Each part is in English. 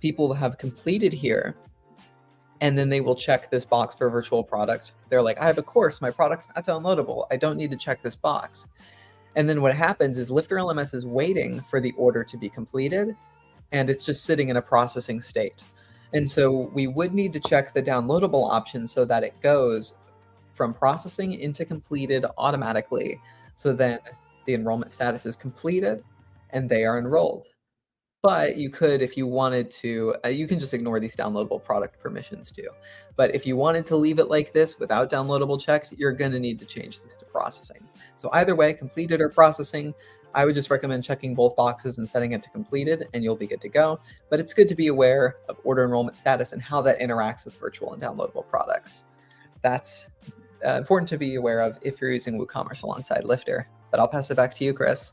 people have completed here, and then they will check this box for virtual product. They're like, I have a course, my product's not downloadable. I don't need to check this box. And then what happens is LifterLMS is waiting for the order to be completed, and it's just sitting in a processing state. And so we would need to check the downloadable option so that it goes from processing into completed automatically. So then the enrollment status is completed and they are enrolled. But you could, if you wanted to, you can just ignore these downloadable product permissions too. But if you wanted to leave it like this without downloadable checked, you're going to need to change this to processing. So either way, completed or processing, I would just recommend checking both boxes and setting it to completed, and you'll be good to go. But it's good to be aware of order enrollment status and how that interacts with virtual and downloadable products. That's important to be aware of if you're using WooCommerce alongside Lifter. But I'll pass it back to you, Chris.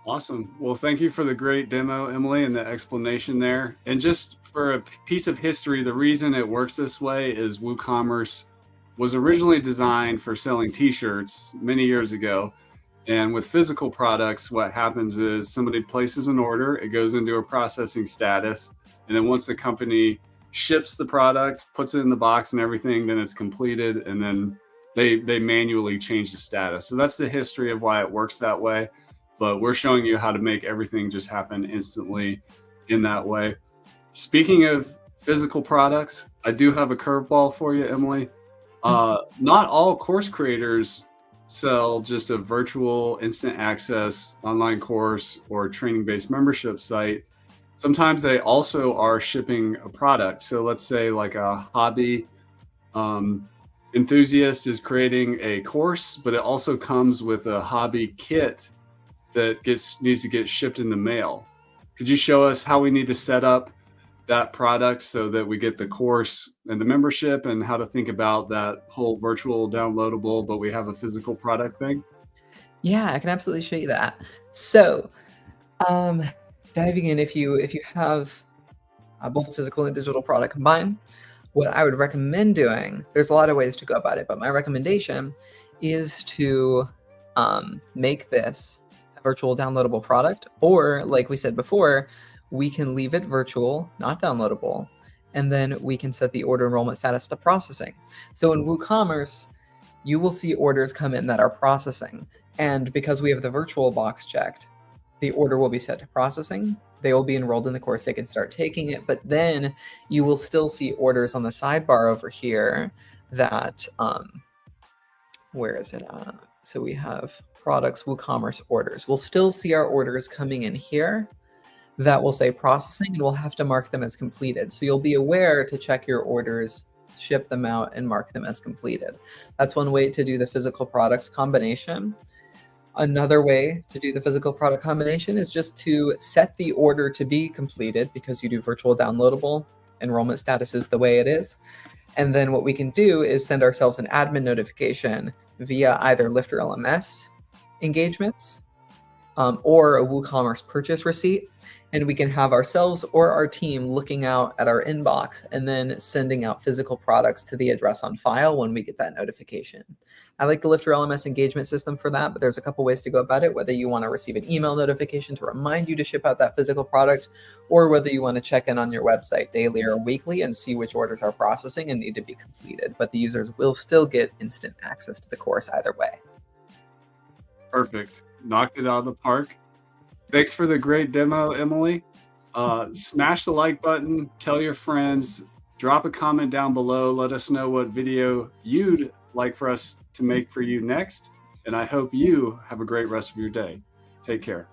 Awesome. Well, thank you for the great demo, Emily, and the explanation there. And just for a piece of history, the reason it works this way is WooCommerce was originally designed for selling t-shirts many years ago. And with physical products, what happens is somebody places an order, it goes into a processing status. And then once the company ships the product, puts it in the box and everything, then it's completed. And then they manually change the status. So that's the history of why it works that way. But we're showing you how to make everything just happen instantly in that way. Speaking of physical products, I do have a curveball for you, Emily. Not all course creators sell just a virtual instant access online course or training-based membership site. Sometimes they also are shipping a product. So let's say like a hobby enthusiast is creating a course, but it also comes with a hobby kit that needs to get shipped in the mail. Could you show us how we need to set up that product so that we get the course and the membership, and how to think about that whole virtual downloadable, but we have a physical product thing? Yeah, I can absolutely show you that. So diving in, if you have both physical and digital product combined, what I would recommend doing, there's a lot of ways to go about it, but my recommendation is to make this virtual downloadable product, or like we said before, we can leave it virtual, not downloadable, and then we can set the order enrollment status to processing. So in WooCommerce, you will see orders come in that are processing, and because we have the virtual box checked, the order will be set to processing. They will be enrolled in the course, they can start taking it, but then you will still see orders on the sidebar over here that, where is it? So we have products, WooCommerce orders. We'll still see our orders coming in here that will say processing, and we'll have to mark them as completed. So you'll be aware to check your orders, ship them out, and mark them as completed. That's one way to do the physical product combination. Another way to do the physical product combination is just to set the order to be completed, because you do virtual downloadable, enrollment status is the way it is. And then what we can do is send ourselves an admin notification via either LifterLMS engagements or a WooCommerce purchase receipt. And we can have ourselves or our team looking out at our inbox and then sending out physical products to the address on file when we get that notification. I like the LifterLMS engagement system for that, but there's a couple ways to go about it, whether you want to receive an email notification to remind you to ship out that physical product, or whether you want to check in on your website daily or weekly and see which orders are processing and need to be completed. But the users will still get instant access to the course either way. Perfect. Knocked it out of the park. Thanks for the great demo, Emily. Smash the like button, tell your friends, drop a comment down below. Let us know what video you'd like for us to make for you next. And I hope you have a great rest of your day. Take care.